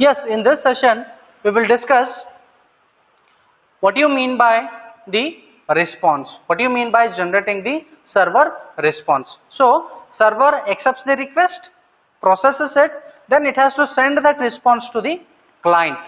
Yes, in this session we will discuss what do you mean by the response. What do you mean by generating the server response? So server accepts the request, processes it, then it has to send that response to the client.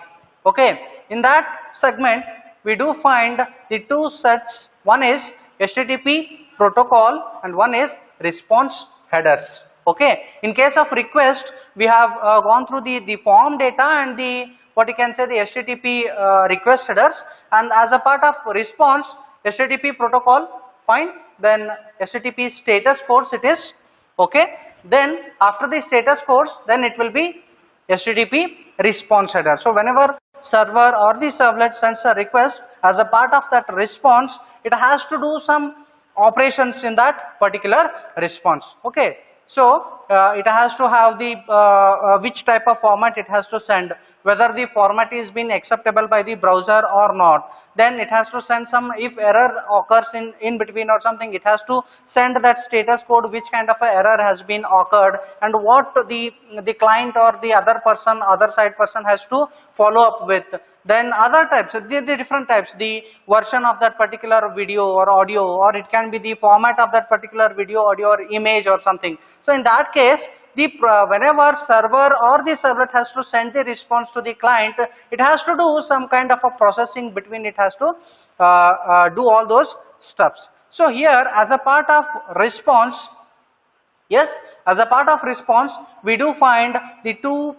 Okay, in that segment we do find the two sets. One is HTTP protocol and one is response headers. Okay, in case of request we have gone through the form data and the what you can say the HTTP request headers, and as a part of response HTTP protocol, fine, then HTTP status codes it is. Okay, then after the status codes then it will be HTTP response header. So whenever server or the servlet sends a request, as a part of that response it has to do some operations in that particular response. Okay, so it has to have the which type of format it has to send, whether the format is been acceptable by the browser or not. Then it has to send some, if error occurs in between or something, it has to send that status code which kind of a error has been occurred and what the client or the other side person has to follow up with. Then other types, the different types, the version of that particular video or audio, or it can be the format of that particular video, audio or image or something. So in that case, whenever server or the servlet has to send the response to the client, it has to do some kind of a processing between, it has to do all those steps. So here as a part of response, yes, as a part of response we do find the two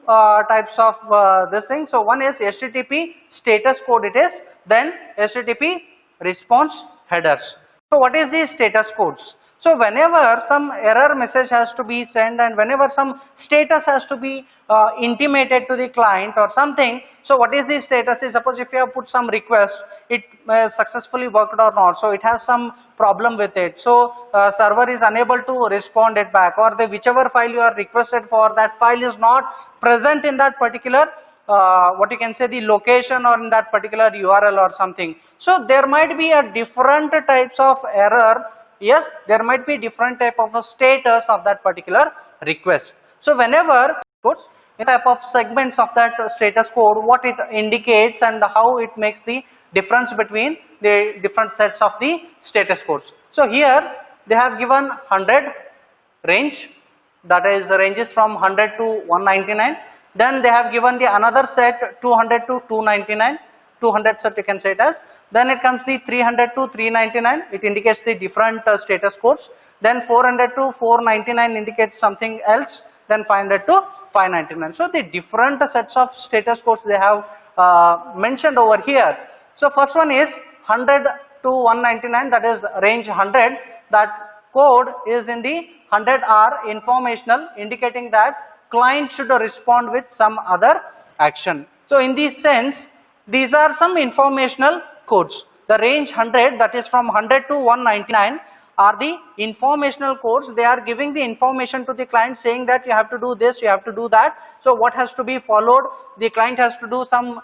types of this thing. So one is HTTP status code it is, then HTTP response headers. So what is the status codes? So whenever some error message has to be sent and whenever some status has to be intimated to the client or something, so what is the status? Is suppose if you have put some request, it successfully worked or not, so it has some problem with it, so server is unable to respond it back, or the whichever file you are requested for, that file is not present in that particular what you can say the location or in that particular URL or something. So there might be a different types of error. Yes, there might be different type of a status of that particular request. So whenever puts a type of segments of that status code, what it indicates and how it makes the difference between the different sets of the status codes. So here they have given 100 range, that is the ranges from 100 to 199. Then they have given the another set 200 to 299, 200 set you can say it as. Then it comes the 300 to 399, it indicates the different status codes. Then 400 to 499 indicates something else. Then 500 to 599. So the different sets of status codes they have mentioned over here. So first one is 100 to 199, that is range 100. That code is in the 100R informational, indicating that client should respond with some other action. So in this sense, these are some informational codes. The range 100, that is from 100 to 199, are the informational codes. They are giving the information to the client saying that you have to do this, you have to do that. So what has to be followed, the client has to do some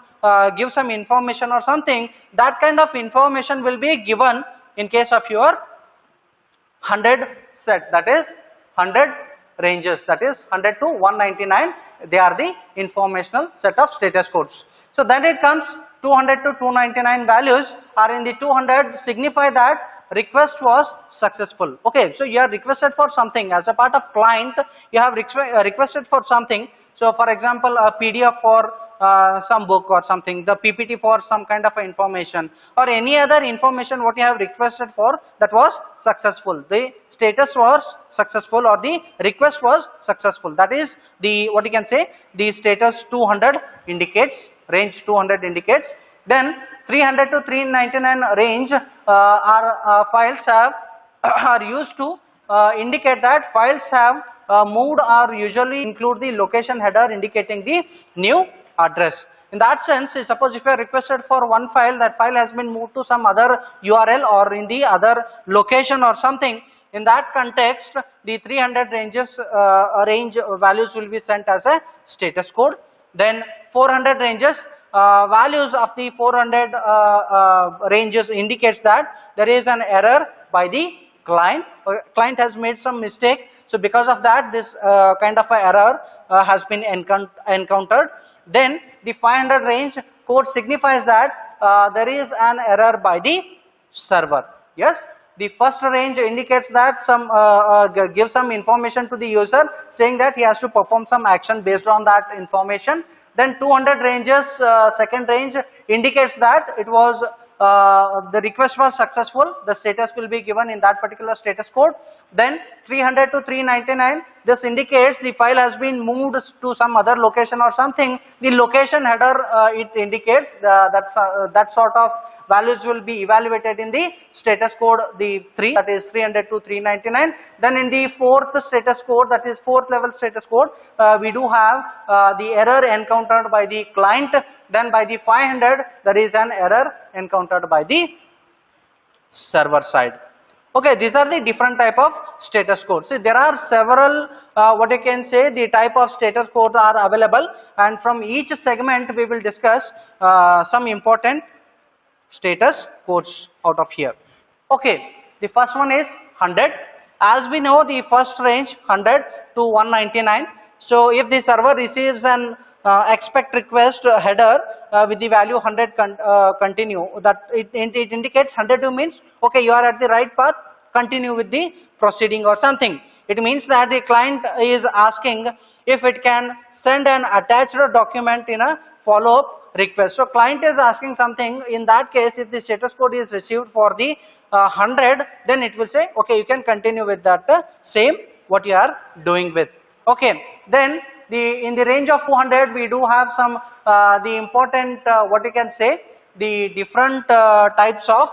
give some information or something. That kind of information will be given in case of your 100 set, that is 100 ranges, that is 100 to 199. They are the informational set of status codes. So then it comes 200 to 299 values are in the 200 signify that request was successful. Okay, so you are requested for something as a part of client, you have requested for something. So for example, a PDF for some book or something, the PPT for some kind of information, or any other information what you have requested for, that was successful. The status was successful or the request was successful. That is the what you can say the status 200 indicates, range 200 indicates. Then 300 to 399 range files have are used to indicate that files have moved or usually include the location header indicating the new address. In that sense, suppose if you are requested for one file, that file has been moved to some other URL or in the other location or something. In that context, the 300 ranges range values will be sent as a status code. Then 400 ranges values of the 400 ranges indicates that there is an error by the client. Client has made some mistake. So because of that, this kind of a error has been encountered. Then the 500 range code signifies that there is an error by the server. Yes, the first range indicates that gives some information to the user saying that he has to perform some action based on that information. Then 200 ranges, second range indicates that it was the request was successful. The status will be given in that particular status code. Then 300 to 399, this indicates the file has been moved to some other location or something. The location header it indicates that sort of values will be evaluated in the status code, the 3, that is 300 to 399. Then in the fourth status code, that is fourth level status code, we do have the error encountered by the client. Then by the 500, there is an error encountered by the server side. Okay, these are the different type of status codes. See, there are several, what you can say, the type of status codes are available, and from each segment we will discuss some important status codes out of here. Okay, the first one is 100. As we know, the first range 100 to 199. So if the server receives an expect request header with the value 100 continue, that it indicates 102 means okay, you are at the right path, continue with the proceeding or something. It means that the client is asking if it can send an attached document in a follow-up request. So client is asking something. In that case, if the status code is received for the 100, then it will say okay, you can continue with that same what you are doing with. Okay, then in the range of 200, we do have some the important what you can say, the different types of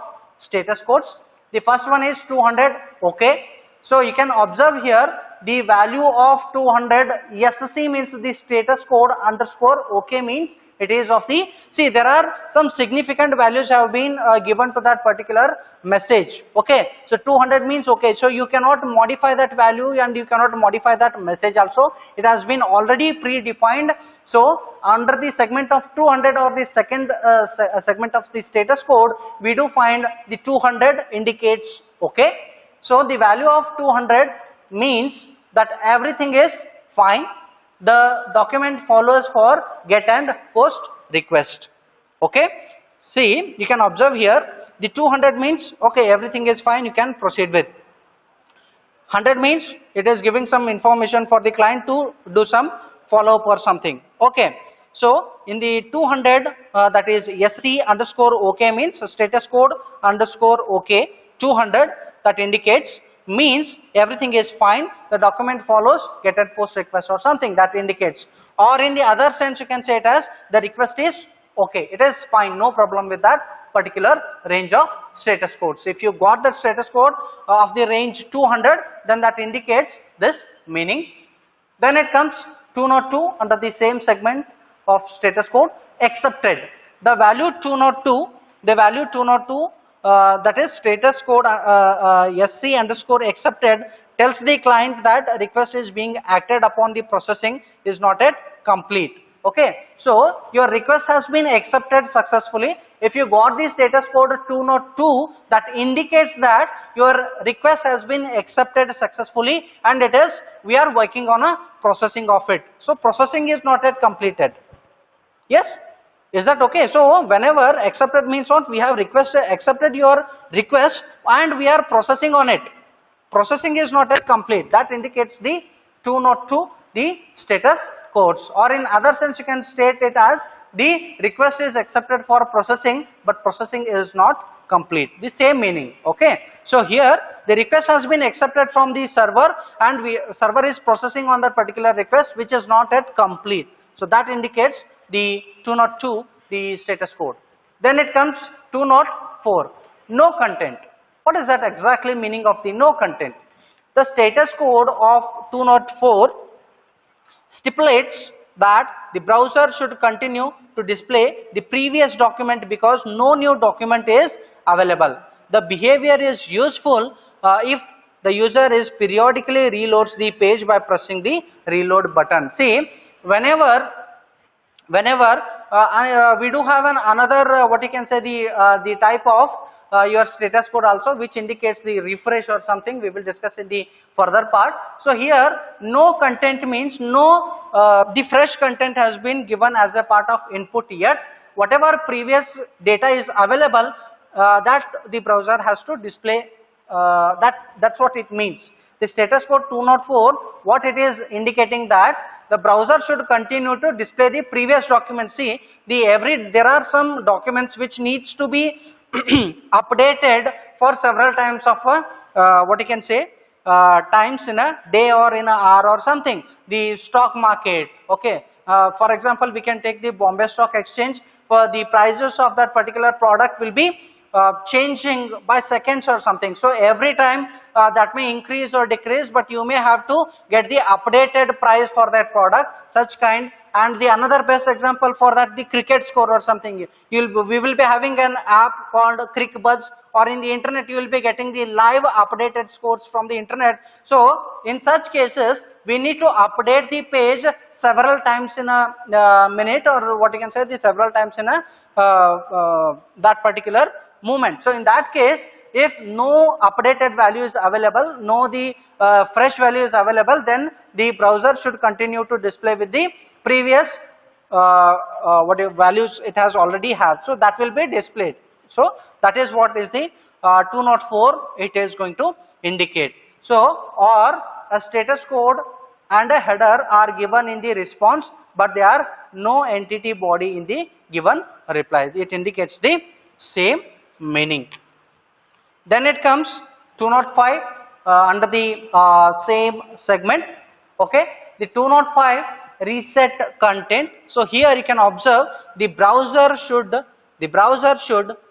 status codes. The first one is 200 okay. So you can observe here the value of 200 SC means the status code underscore okay means it is of the, see, there are some significant values have been given to that particular message. Okay, so 200 means okay, so you cannot modify that value and you cannot modify that message also. It has been already predefined. So under the segment of 200 or the second segment of the status code, we do find the 200 indicates okay. So the value of 200 means that everything is fine. The document follows for get and post request. Okay, see, you can observe here the 200 means okay, everything is fine, you can proceed with. 100 means it is giving some information for the client to do some follow up or something. Okay, so in the 200 that is SC underscore okay means status code underscore okay. 200 that indicates means everything is fine, the document follows get and post request or something, that indicates. Or in the other sense, you can say it as the request is okay, it is fine, no problem with that particular range of status codes. If you got the status code of the range 200, then that indicates this meaning. Then it comes 202 under the same segment of status code, accepted. The value 202, that is status code SC underscore accepted tells the client that request is being acted upon, the processing is not yet complete. Okay, so your request has been accepted successfully. If you got the status code 202, that indicates that your request has been accepted successfully and it is, we are working on a processing of it. So processing is not yet completed. Yes? Is that okay? So whenever accepted means what? We have accepted your request and we are processing on it. Processing is not yet complete. That indicates the 202, the status codes. Or in other sense, you can state it as the request is accepted for processing, but processing is not complete. The same meaning. Okay. So here the request has been accepted from the server and server is processing on that particular request which is not yet complete. So that indicates the 202, the status code. Then it comes 204, no content. What is that exactly meaning of the no content? The status code of 204 stipulates that the browser should continue to display the previous document because no new document is available. The behavior is useful if the user is periodically reloads the page by pressing the reload button. See, whenever we do have another what you can say, the type of your status code also, which indicates the refresh or something. We will discuss in the further part. So here no content means no the fresh content has been given as a part of input yet. Whatever previous data is available, that the browser has to display. That's what it means. The status code 204, what it is indicating that the browser should continue to display the previous document. See, there are some documents which needs to be updated for several times of what you can say, times in a day or in an hour or something. The stock market, okay. For example, we can take the Bombay Stock Exchange. For the prices of that particular product will be changing by seconds or something. So every time that may increase or decrease, but you may have to get the updated price for that product, such kind. And the another best example for that, the cricket score or something. We will be having an app called CrickBuzz, or in the internet you will be getting the live updated scores from the internet. So in such cases, we need to update the page several times in a minute, or what you can say, the several times in a that particular moment. So in that case, if no updated value is available, no the fresh value is available, then the browser should continue to display with the previous whatever values it has already had. So that will be displayed. So that is what is the 204 it is going to indicate. So, or a status code and a header are given in the response, but there are no entity body in the given replies. It indicates the same meaning. Then it comes 205 under the same segment. Okay, the 205 reset content. So here you can observe the browser should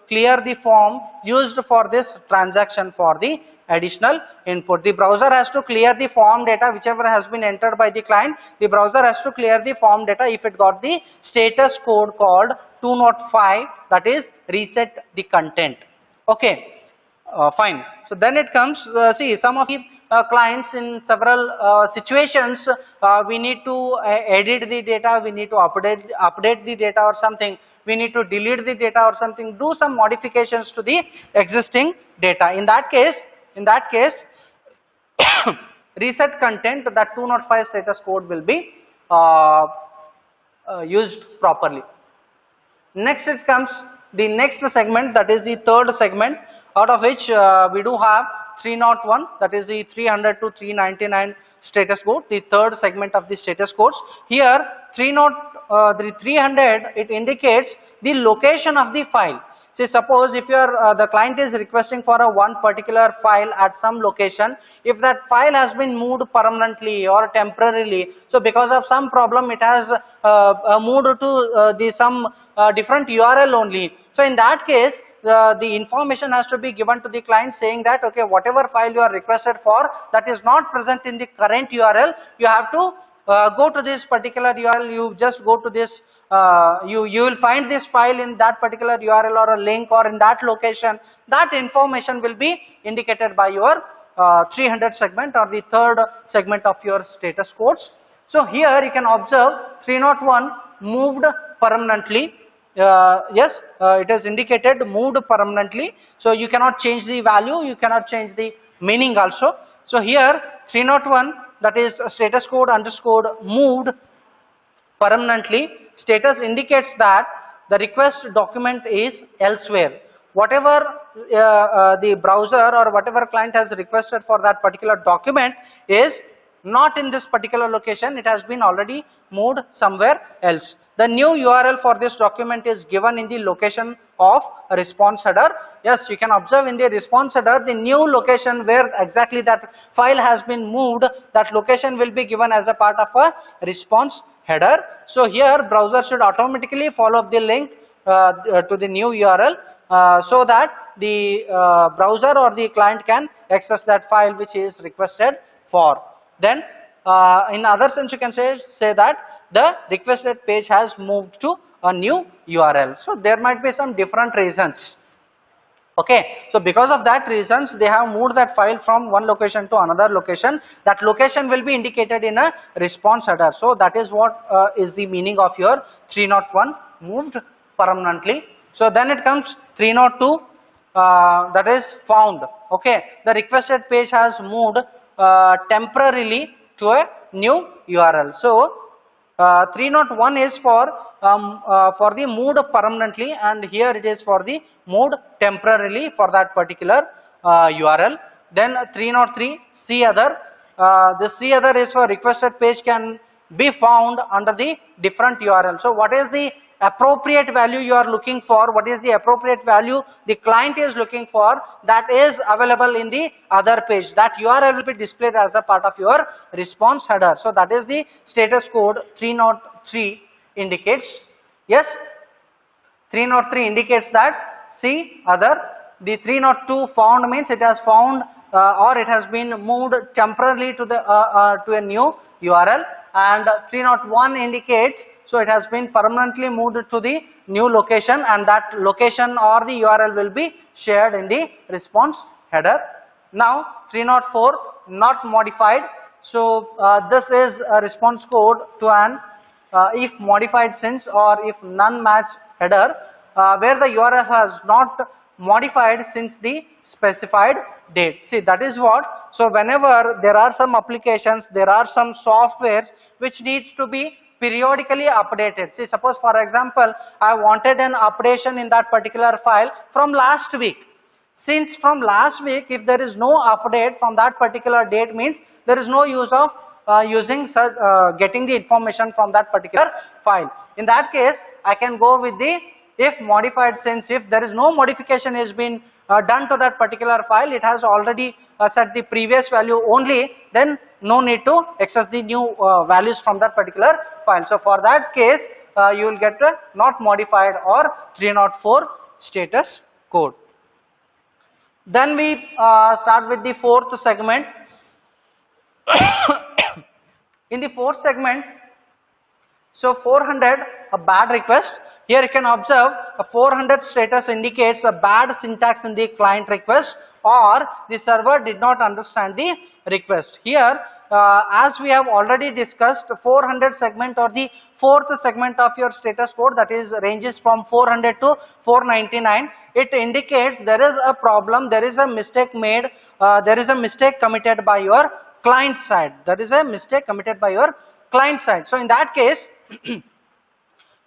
clear the form used for this transaction for the additional input. The browser has to clear the form data whichever has been entered by the client. The browser has to clear the form data if it got the status code called 205, that is reset the content. Okay, fine. So then it comes, see, some of the clients in several situations, we need to edit the data, we need to update the data or something, we need to delete the data or something, do some modifications to the existing data. In that case, reset content, that 205 status code will be used properly. Next it comes the next segment, that is the third segment, out of which we do have 301, that is the 300 to 399 status code, the third segment of the status codes. Here the 300, it indicates the location of the file. Say suppose if the client is requesting for a one particular file at some location, if that file has been moved permanently or temporarily, so because of some problem it has moved to some different URL only. So in that case, the information has to be given to the client saying that, okay, whatever file you are requested for, that is not present in the current URL, you have to go to this particular URL, you just go to this, you will find this file in that particular URL or a link or in that location. That information will be indicated by your 300 segment or the third segment of your status codes. So here you can observe 301 moved permanently. Yes, it is indicated moved permanently. So you cannot change the value, you cannot change the meaning also. So here 301, that is status code underscore moved permanently. Status indicates that the request document is elsewhere. Whatever the browser or whatever client has requested for that particular document is not in this particular location, it has been already moved somewhere else. The new URL for this document is given in the location of a response header. Yes, you can observe in the response header the new location where exactly that file has been moved, that location will be given as a part of a response header. So here browser should automatically follow up the link to the new URL so that the browser or the client can access that file which is requested for. Then in other sense you can say that the requested page has moved to a new URL. So there might be some different reasons. Okay, so because of that reasons they have moved that file from one location to another location. That location will be indicated in a response header. So that is what is the meaning of your 301 moved permanently. So then it comes 302. that is found. Okay, the requested page has moved temporarily to a new URL. So 301 is for the moved permanently, and here it is for the moved temporarily for that particular URL. Then 303 C other. The C other is for requested page can be found under the different URL. So what is the appropriate value you are looking for? What is the appropriate value the client is looking for? That is available in the other page. That URL will be displayed as a part of your response header. So that is the status code 303 indicates. Yes, 303 indicates that. See other. The 302 found means it has found or it has been moved temporarily to the to a new URL, and 301 indicates so it has been permanently moved to the new location, and that location or the URL will be shared in the response header. Now 304 not modified. So this is a response code to an if modified since or if none match header where the URL has not modified since the specified date. See, that is what. So whenever there are some applications, there are some softwares which needs to be periodically updated. See, suppose for example, I wanted an updation in that particular file from last week. Since from last week, if there is no update from that particular date, means there is no use of getting the information from that particular file. In that case, I can go with the if modified since. If there is no modification has been done to that particular file, it has already set the previous value only, then no need to access the new values from that particular file. So for that case, you will get a not modified or 304 status code. Then we start with the fourth segment. In the fourth segment, so 400, a bad request. Here you can observe a 400 status indicates a bad syntax in the client request, or the server did not understand the request. Here, as we have already discussed, 400 segment or the fourth segment of your status code, that is ranges from 400 to 499. It indicates there is a problem, there is a mistake made, there is a mistake committed by your client side. There is a mistake committed by your client side. So in that case,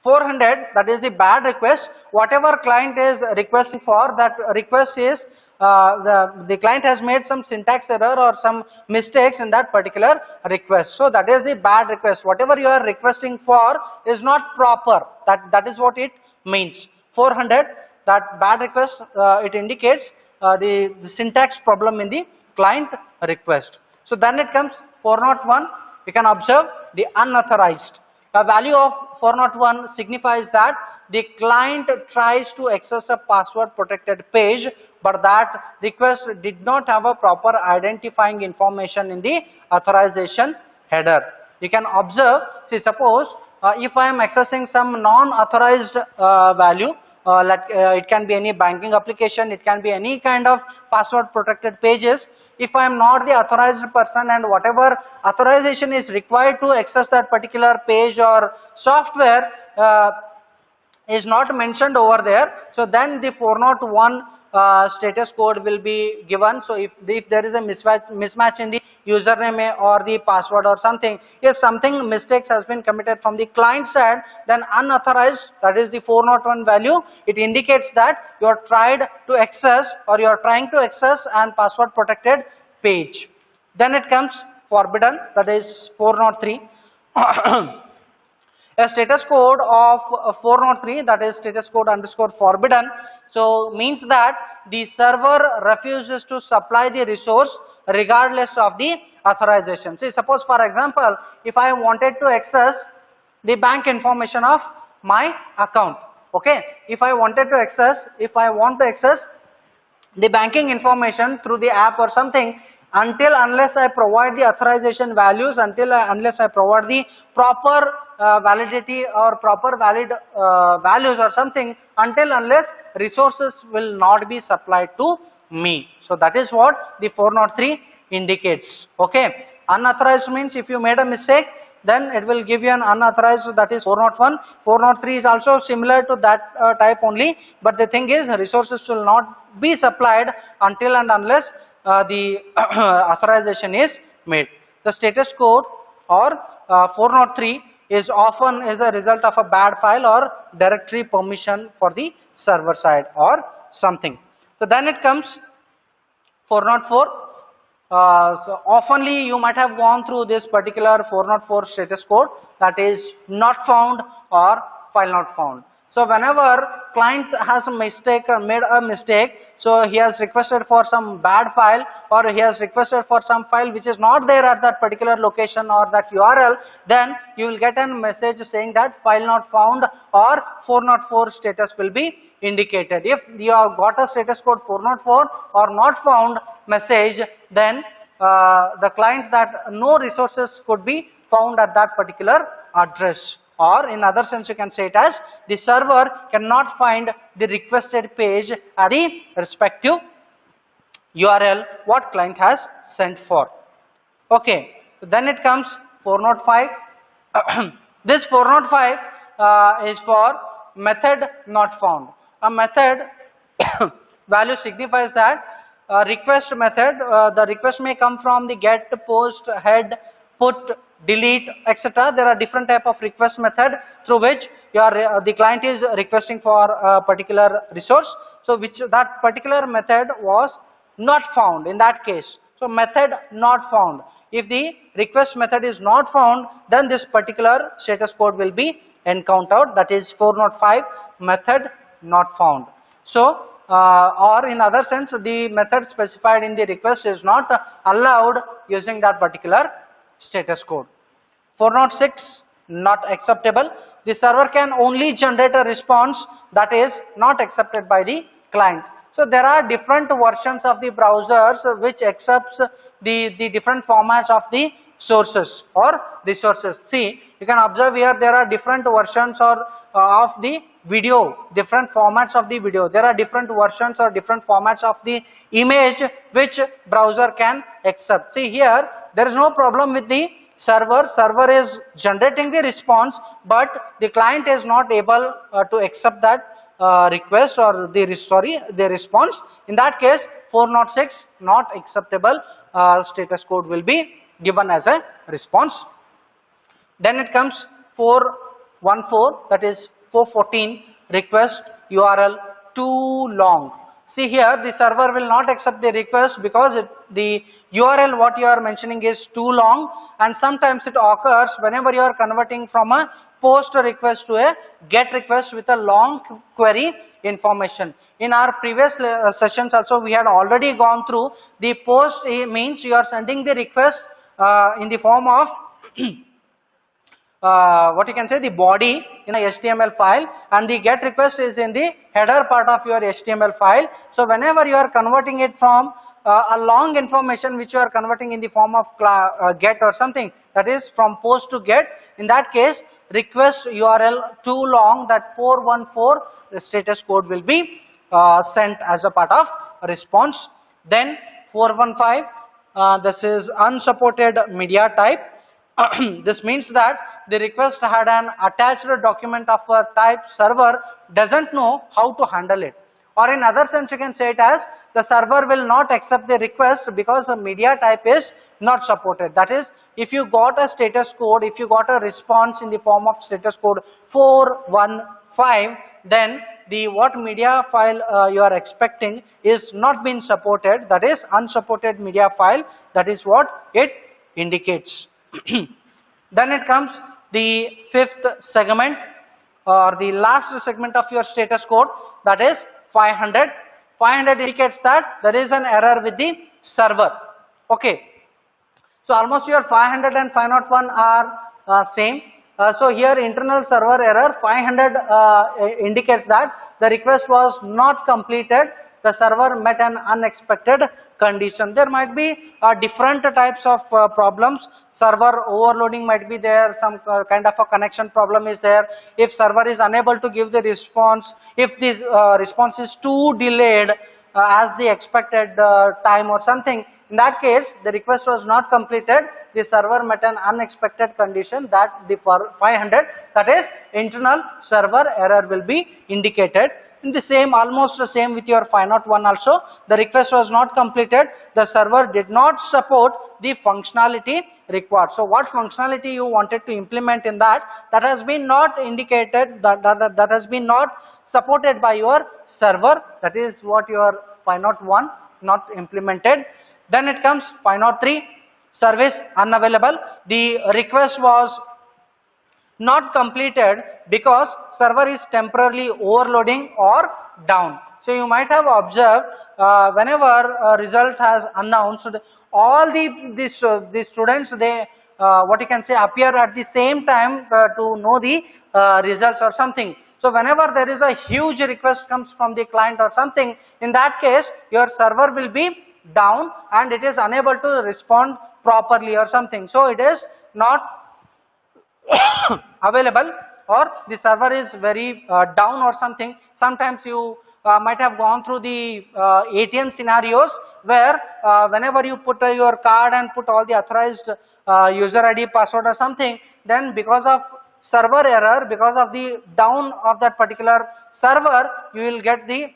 400, that is the bad request. Whatever client is requesting for, that request is the client has made some syntax error or some mistakes in that particular request. So that is the bad request. Whatever you are requesting for is not proper. That is what it means. 400, that bad request, it indicates the syntax problem in the client request. So then it comes 401. You can observe the unauthorized. The value of 401 signifies that the client tries to access a password protected page, but that request did not have a proper identifying information in the authorization header. You can observe, see, suppose if I am accessing some non-authorized value, like it can be any banking application, it can be any kind of password protected pages. If I am not the authorized person and whatever authorization is required to access that particular page or software is not mentioned over there, so then the 401 status code will be given. So if there is a mismatch in the username or the password or something, if something mistakes has been committed from the client side, then unauthorized, that is the 401 value, it indicates that you are tried to access or you are trying to access an password protected page. Then it comes forbidden, that is 403. A status code of 403, that is status code underscore forbidden, so means that the server refuses to supply the resource regardless of the authorization. See, suppose for example, if I wanted to access the bank information of my account, okay, if I want to access the banking information through the app or something, unless I provide the authorization values, unless I provide the proper validity or proper valid values or something, unless resources will not be supplied to me. So that is what the 403 indicates. Okay, unauthorized means if you made a mistake, then it will give you an unauthorized, that is 401. 403 is also similar to that type only, but the thing is resources will not be supplied until and unless the authorization is made. The status code or 403 is often is a result of a bad file or directory permission for the server side or something. So then it comes 404. So oftenly you might have gone through this particular 404 status code, that is not found or file not found. So whenever client has a mistake or made a mistake, so he has requested for some bad file or he has requested for some file which is not there at that particular location or that URL, then you will get a message saying that file not found or 404 status will be indicated. If you have got a status code 404 or not found message, then the client that no resources could be found at that particular address, or in other sense you can say it as the server cannot find the requested page at the respective URL what client has sent for. Okay, so then it comes 405. This 405 is for method not found. A method value signifies that request method, the request may come from the get, post, head, put, delete, etc. There are different type of request method through which the client is requesting for a particular resource. So which that particular method was not found in that case. So method not found. If the request method is not found, then this particular status code will be encountered, that is 405 method not found. So or in other sense the method specified in the request is not allowed using that particular status code. 406 not acceptable. The server can only generate a response that is not accepted by the client. So there are different versions of the browsers which accepts the different formats of the sources or resources. See, you can observe here there are different versions or of the video, different formats of the video. There are different versions or different formats of the image which browser can accept. See here, there is no problem with the server. Server is generating the response, but the client is not able to accept that request or the response. In that case, 406 not acceptable status code will be given as a response. Then it comes 414, that is 414, request URL too long. See here, the server will not accept the request because the URL what you are mentioning is too long, and sometimes it occurs whenever you are converting from a post request to a get request with a long query information. In our previous sessions also we had already gone through the post means you are sending the request in the form of what you can say the body in a HTML file, and the get request is in the header part of your HTML file. So whenever you are converting it from a long information which you are converting in the form of get or something, that is from post to get, in that case request URL too long, that 414 the status code will be sent as a part of response. Then 415, this is unsupported media type. This means that the request had an attached document of a type server doesn't know how to handle it, or in other sense you can say it as the server will not accept the request because the media type is not supported. That is, if you got a status code, if you got a response in the form of status code 415, then the what media file you are expecting is not being supported, that is unsupported media file, that is what it indicates. Then it comes the fifth segment or the last segment of your status code, that is 500. 500 indicates that there is an error with the server. Okay, so almost your 500 and 501 are same. So here internal server error 500 indicates that the request was not completed, the server met an unexpected condition. There might be different types of problems. Server overloading might be there, some kind of a connection problem is there, if server is unable to give the response, if the response is too delayed as the expected time or something, in that case the request was not completed, the server met an unexpected condition that the 500, that is internal server error, will be indicated. In the same, almost the same with your 501 also, the request was not completed, the server did not support the functionality required. So what functionality you wanted to implement in that has been not indicated, that has been not supported by your server, that is what your 501 not implemented. Then it comes 503, service unavailable. The request was not completed because server is temporarily overloading or down. So you might have observed whenever a result has announced, all the students, they what you can say, appear at the same time to know the results or something. So whenever there is a huge request comes from the client or something, in that case your server will be down and it is unable to respond properly or something. So it is not available, or the server is very down or something. Sometimes you might have gone through the ATM scenarios where whenever you put your card and put all the authorized user ID, password or something, then because of server error, because of the down of that particular server, you will get the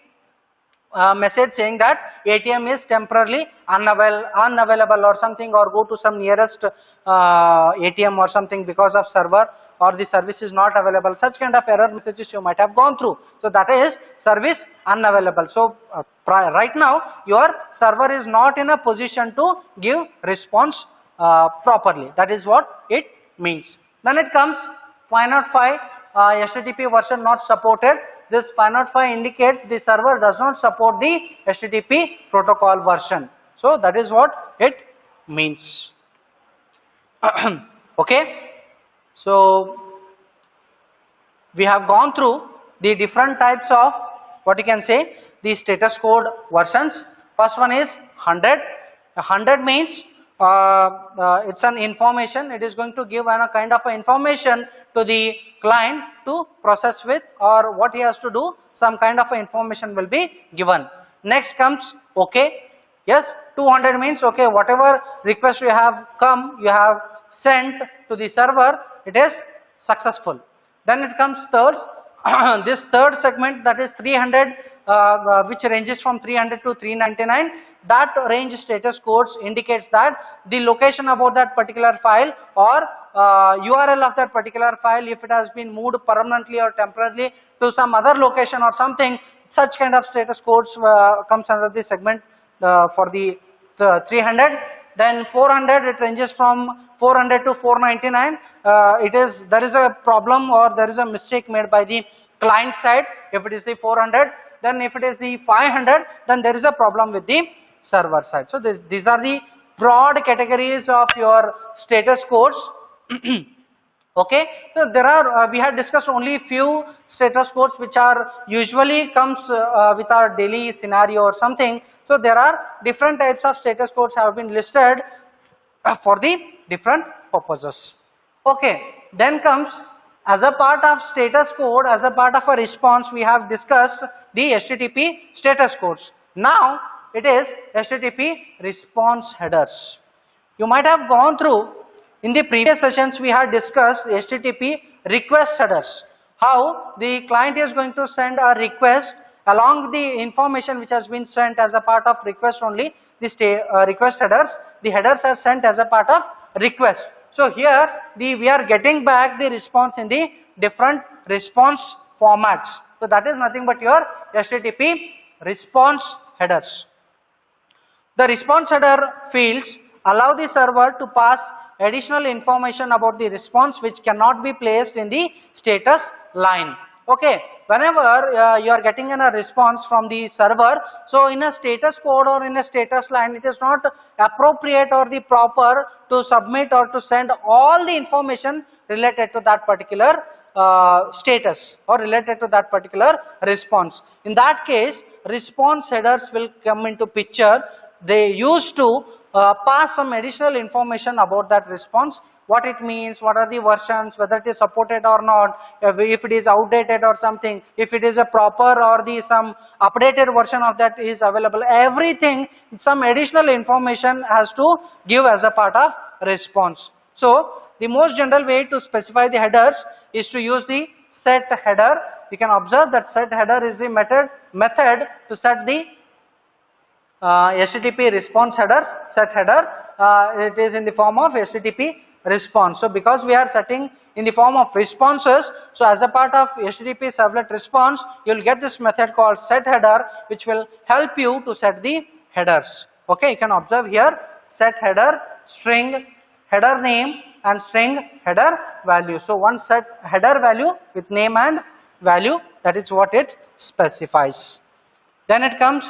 message saying that ATM is temporarily unavailable or something, or go to some nearest ATM or something because of server or the service is not available. Such kind of error messages you might have gone through. So that is service unavailable. So right now your server is not in a position to give response properly. That is what it means. Then it comes 505, HTTP version not supported. This 505 indicates the server does not support the HTTP protocol version. So that is what it means. Okay. So we have gone through the different types of, what you can say, the status code versions. First one is 100. 100 means it's an information. It is going to give a kind of information to the client to process with, or what he has to do, some kind of information will be given. Next comes okay. Yes, 200 means okay, whatever request you have come, you have sent to the server, it is successful. Then it comes third. This third segment, that is 300, which ranges from 300 to 399. That range status codes indicates that the location about that particular file, or URL of that particular file, if it has been moved permanently or temporarily to some other location or something, such kind of status codes comes under the segment for the 300. Then 400, it ranges from 400 to 499. There is a problem, or there is a mistake made by the client side if it is the 400. Then if it is the 500, then there is a problem with the server side. So these are the broad categories of your status codes. Okay, so there are we have discussed only few status codes which are usually comes with our daily scenario or something. So there are different types of status codes have been listed for the different purposes. Okay, then comes, as a part of status code, as a part of a response, we have discussed the HTTP status codes. Now it is HTTP response headers. You might have gone through, in the previous sessions we had discussed HTTP request headers, how the client is going to send a request along the information which has been sent as a part of request only, the request headers, the headers are sent as a part of request. So here we are getting back the response in the different response formats. So that is nothing but your HTTP response headers. The response header fields allow the server to pass additional information about the response which cannot be placed in the status line. Okay, whenever you are getting a response from the server, so in a status code or in a status line, it is not appropriate or the proper to submit or to send all the information related to that particular status or related to that particular response. In that case, response headers will come into picture. They used to pass some additional information about that response, what it means, what are the versions, whether it is supported or not, if it is outdated or something, if it is a proper or the some updated version of that is available. Everything, some additional information has to give as a part of response. So the most general way to specify the headers is to use the set header. You can observe that set header is the method to set the HTTP response header, set header. It is in the form of HTTP response. So because we are setting in the form of responses, so as a part of HTTP servlet response, you will get this method called set header, which will help you to set the headers. Okay, you can observe here set header, string header name and string header value. So one set header value with name and value, that is what it specifies. Then it comes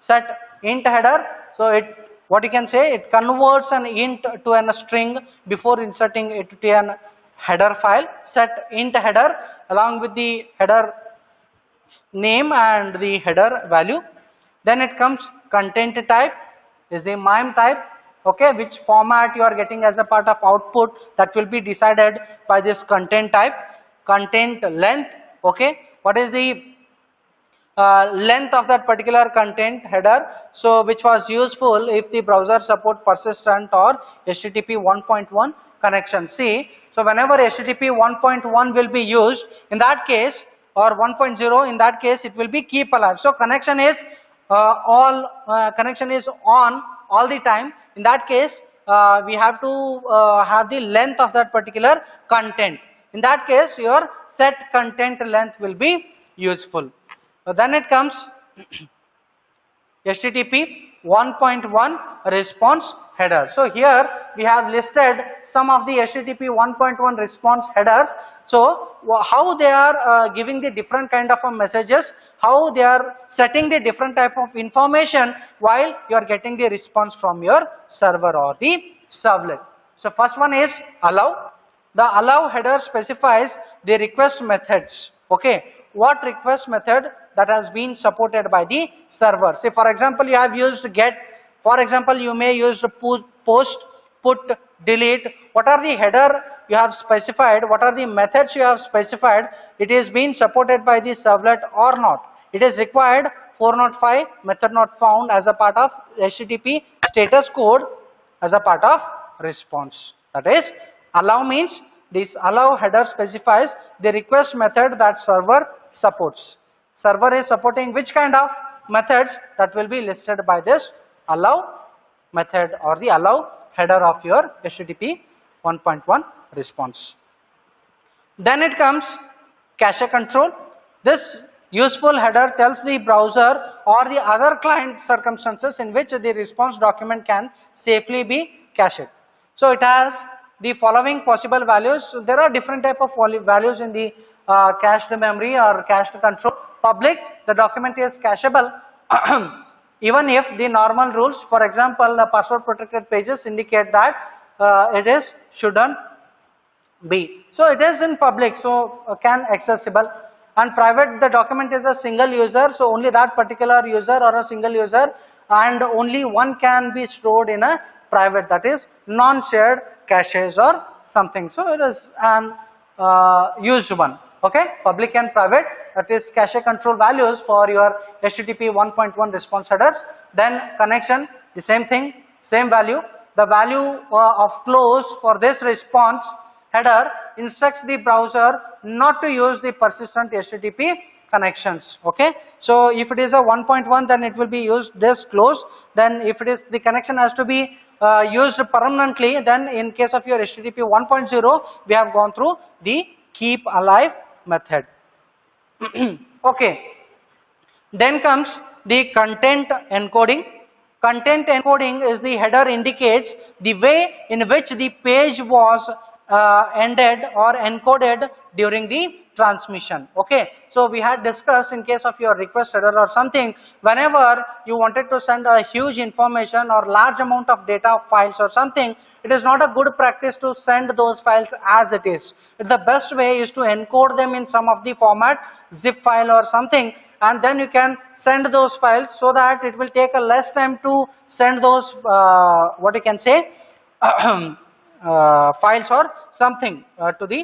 set int header. So it, what you can say, it converts an int to a string before inserting it to an header file. Set int header along with the header name and the header value. Then it comes content type, is the MIME type, okay, which format you are getting as a part of output, that will be decided by this content type. Content length, okay, what is the length of that particular content header, so which was useful if the browser support persistent or HTTP 1.1 connection. See, so whenever HTTP 1.1 will be used, in that case, or 1.0, in that case it will be keep alive. So connection is connection is on all the time. In that case, we have to have the length of that particular content. In that case, your set content length will be useful. Then it comes HTTP 1.1 response header. So here we have listed some of the HTTP 1.1 response headers. So how they are giving the different kind of messages, how they are setting the different type of information while you are getting the response from your server or the servlet. So first one is allow. The allow header specifies the request methods. Okay, what request method that has been supported by the server. Say for example, you have used get. For example, you may use post, put, delete. What are the header you have specified? What are the methods you have specified? It is being supported by the servlet or not. It is required 405 method not found as a part of HTTP status code as a part of response. That is, allow means this allow header specifies the request method that server supports. Server is supporting which kind of methods, that will be listed by this allow method or the allow header of your HTTP 1.1 response. Then it comes cache control. This useful header tells the browser or the other client circumstances in which the response document can safely be cached. So it has the following possible values. There are different type of values in the cached memory or cached control. Public, the document is cacheable even if the normal rules, for example, the password protected pages indicate that it is shouldn't be. So it is in public, so can accessible. And private, the document is a single user, so only that particular user or a single user, and only one can be stored in a private, that is non-shared caches or something. So it is an used one. Okay, public and private, that is cache control values for your HTTP 1.1 response headers. Then connection, the same thing, same value. The value of close for this response header instructs the browser not to use the persistent HTTP connections. Okay, so if it is a 1.1, then it will be used this close. Then if it is the connection has to be used permanently, then in case of your HTTP 1.0, we have gone through the keep alive method. Okay, then comes the content encoding. Content encoding is the header indicates the way in which the page was ended or encoded during the transmission. Okay, so we had discussed in case of your request header or something, whenever you wanted to send a huge information or large amount of data files or something, it is not a good practice to send those files as it is. The best way is to encode them in some of the format, zip file or something, and then you can send those files, so that it will take a less time to send those what you can say files or something to the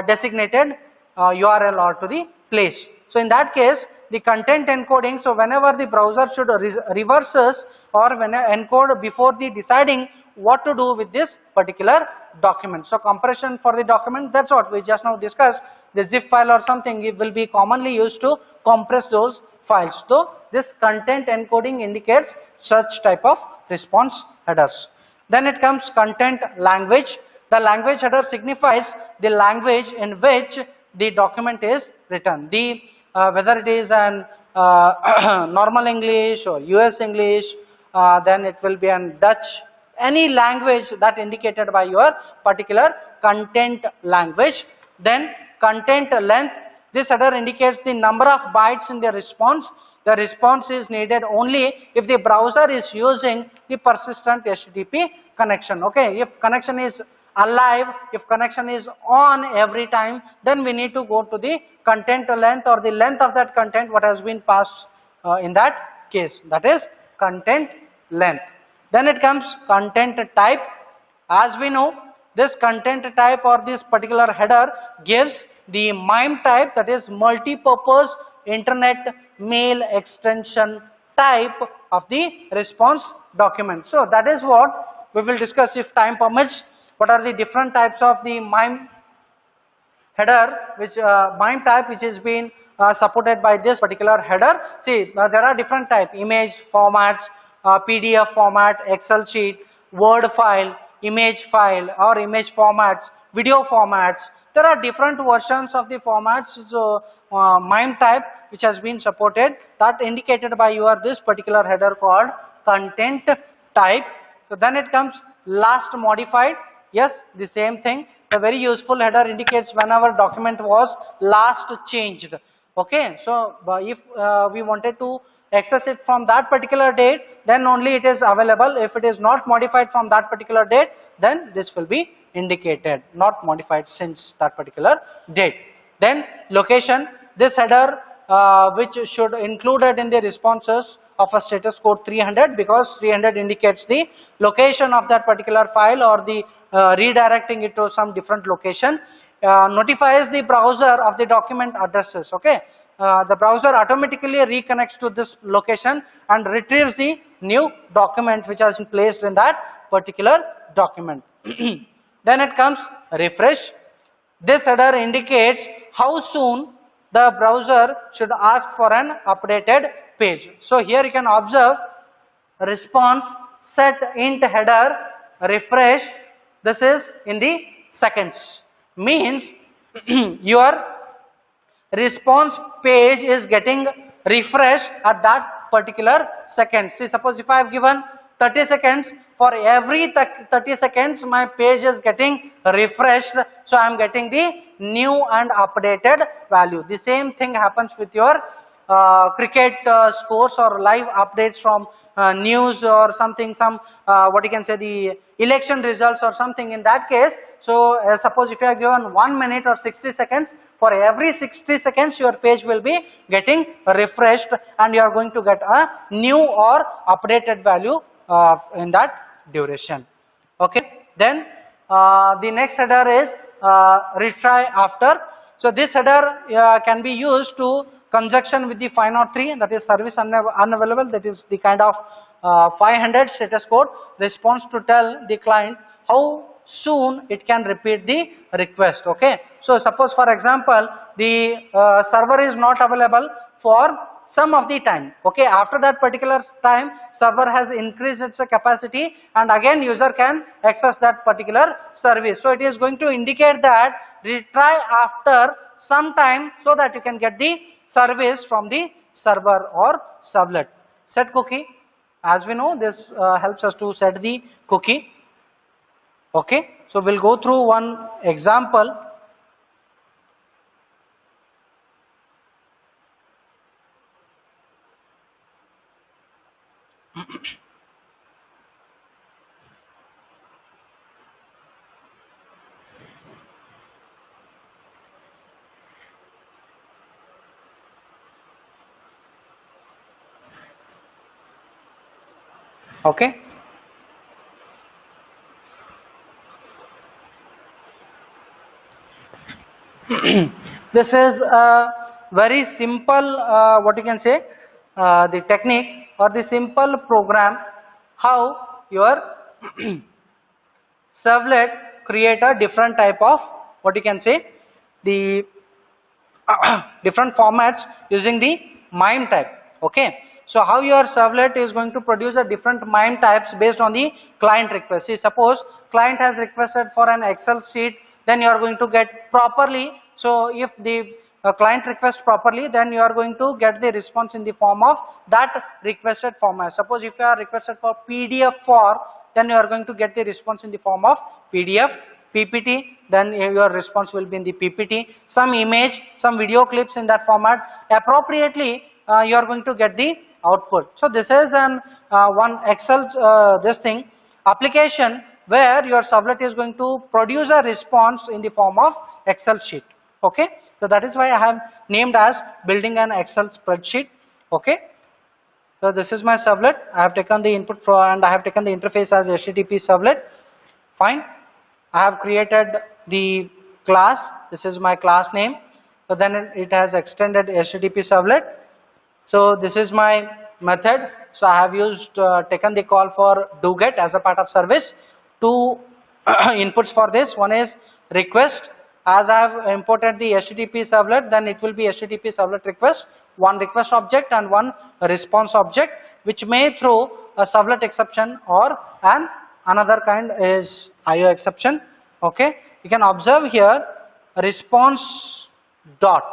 designated URL or to the place. So in that case, the content encoding, so whenever the browser should reverses or when encode before the deciding what to do with this particular document. So compression for the document, that's what we just now discussed. The zip file or something, it will be commonly used to compress those files. So this content encoding indicates such type of response headers. Then it comes content language. The language header signifies the language in which the document is written. Whether it is an normal English or US English, then it will be an Dutch, any language that indicated by your particular content language. Then content length, this header indicates the number of bytes in the response. The response is needed only if the browser is using the persistent HTTP connection. Okay, if connection is alive, if connection is on every time, then we need to go to the content length or the length of that content what has been passed in that case, that is content length. Then it comes content type. As we know, this content type or this particular header gives the MIME type, that is multi-purpose internet mail extension type of the response document. So that is what we will discuss if time permits. What are the different types of the MIME header, which MIME type which is being supported by this particular header. See, there are different type: image formats, PDF format, Excel sheet, Word file, image file or image formats, video formats. There are different versions of the formats. So MIME type which has been supported, that indicated by your this particular header called content type. So then it comes last modified. Yes, the same thing. A very useful header indicates whenever document was last changed. Okay, so if we wanted to access it from that particular date, then only it is available. If it is not modified from that particular date, then this will be indicated, not modified since that particular date. Then location, this header which should included in the responses of a status code 300, because 300 indicates the location of that particular file or the redirecting it to some different location. Notifies the browser of the document addresses. Okay, the browser automatically reconnects to this location and retrieves the new document which has been placed in that particular document. Then it comes refresh. This header indicates how soon the browser should ask for an updated page. So here you can observe response set int header refresh. This is in the seconds. Means your response page is getting refreshed at that particular second. See, suppose if I have given 30 seconds, for every 30 seconds my page is getting refreshed, so I am getting the new and updated value. The same thing happens with your cricket scores or live updates from news or something, what you can say, the election results or something in that case. So suppose if you are given 1 minute or 60 seconds, for every 60 seconds your page will be getting refreshed and you are going to get a new or updated value in that duration. Okay, then the next header is retry after. So this header can be used to conjunction with the 503, that is service unavailable, that is the kind of 500 status code response to tell the client how soon it can repeat the request. Okay, so suppose for example the server is not available for some of the time. Okay, after that particular time server has increased its capacity and again user can access that particular service. So it is going to indicate that retry after some time so that you can get the service from the server or servlet. Set cookie, as we know, this helps us to set the cookie. Okay, so we'll go through one example. Okay, this is a very simple what you can say the technique or the simple program how your servlet create a different type of, what you can say, the different formats using the MIME type. Okay, so how your servlet is going to produce a different MIME types based on the client request. See, suppose client has requested for an Excel sheet, then you are going to get properly. So if the client requests properly, then you are going to get the response in the form of that requested format. Suppose if you are requested for PDF for, then you are going to get the response in the form of PDF. PPT, then your response will be in the PPT. Some image, some video clips in that format. Appropriately, you are going to get the output. So this is an one Excel this thing application where your servlet is going to produce a response in the form of Excel sheet. Okay, so that is why I have named as building an Excel spreadsheet. Okay, so this is my servlet. I have taken the input and I have taken the interface as HTTP servlet. Fine. I have created the class. This is my class name. So then it has extended HTTP servlet. So this is my method. So I have used taken the call for doGet as a part of service. Two inputs for this. One is request. As I have imported the HTTP servlet, then it will be HTTP servlet request. One request object and one response object, which may throw a servlet exception or another kind is IO exception. Okay, you can observe here response dot.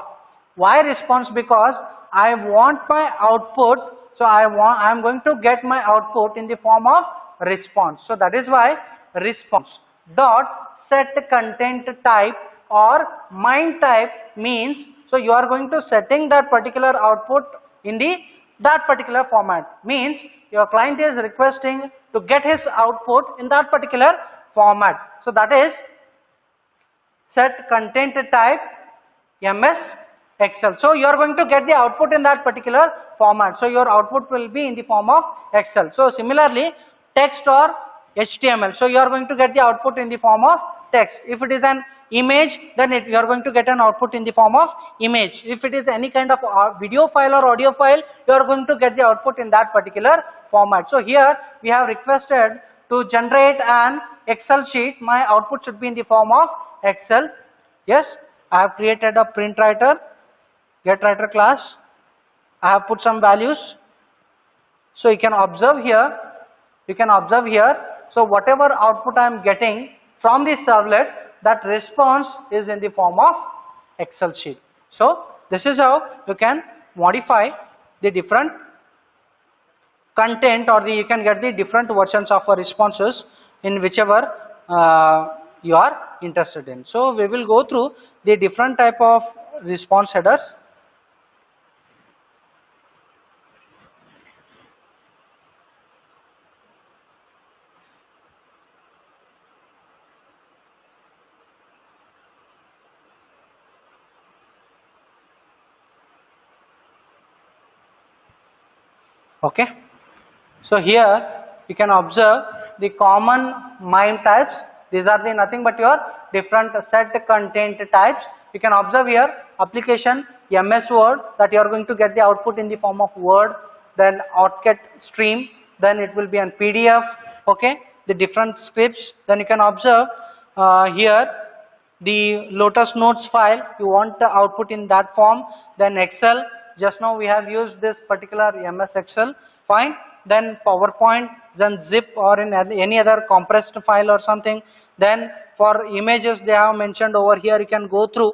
Why response? Because I want my output, so I am going to get my output in the form of response. So that is why response dot set content type or MIME type means, so you are going to setting that particular output in the that particular format, means your client is requesting to get his output in that particular format. So that is set content type MS Excel. So you are going to get the output in that particular format. So your output will be in the form of Excel. So similarly, text or HTML. So you are going to get the output in the form of text. If it is an image, then you are going to get an output in the form of image. If it is any kind of video file or audio file, you are going to get the output in that particular format. So here we have requested to generate an Excel sheet. My output should be in the form of Excel. Yes, I have created a print writer, get writer class. I have put some values. So you can observe here. So whatever output I am getting from the servlet, that response is in the form of Excel sheet. So this is how you can modify the different content, or you can get the different versions of responses in whichever you are interested in. So we will go through the different type of response headers. Okay, so here you can observe the common MIME types. These are the nothing but your different set content types. You can observe here application MS Word, that you are going to get the output in the form of Word, then AutoCAD stream, then it will be on PDF. Okay, the different scripts. Then you can observe here the Lotus Notes file, you want the output in that form. Then Excel, just now we have used this particular MS Excel, fine. Then PowerPoint, then zip or in any other compressed file or something. Then for images they have mentioned over here, you can go through.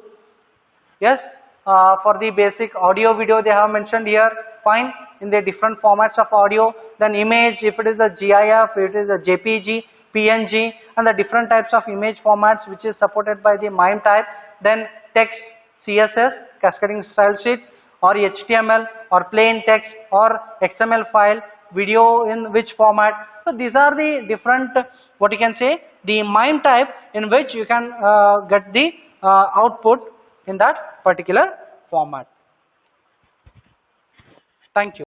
Yes, for the basic audio video they have mentioned here, fine, in the different formats of audio. Then image, if it is a GIF, if it is a JPG, PNG, and the different types of image formats which is supported by the MIME type. Then text, CSS, cascading style sheet, or HTML, or plain text, or XML file, video in which format. So these are the different, what you can say, the MIME type in which you can get the output in that particular format. Thank you.